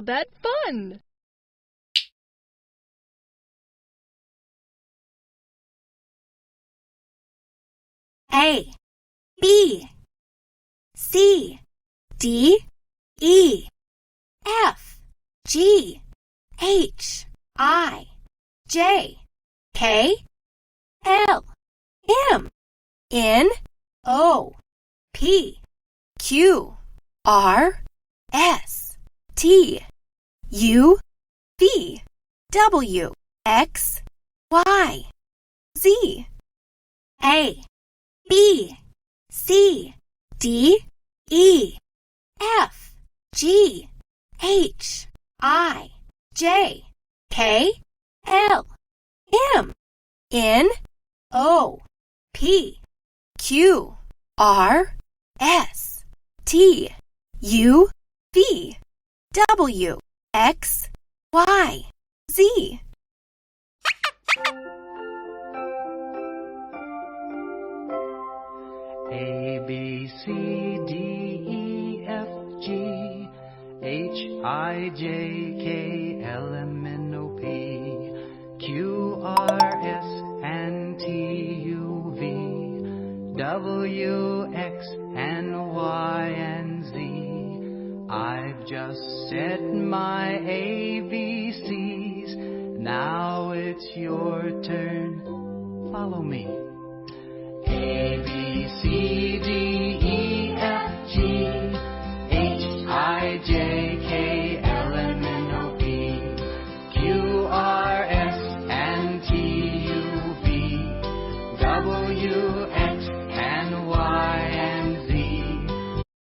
that fun! A, B, C, D, E, F, G, H, I, J, K, L, M, N, O, P, Q, R, S, T, U, V, W, X, Y, Z, A, B, C, D, E, F, G, H, I, J, K, L, M, N, O, P, Q, R, S, T, U, V, W, X, Y, Z. A, B, C, D, E, F, G, H, I, J, K, L, M, N, O, P, Q, R, S, and T, U, V, W, X, and Y, and Z. I've just said my ABCs. Now it's your turn. Follow me. A, B, C, D,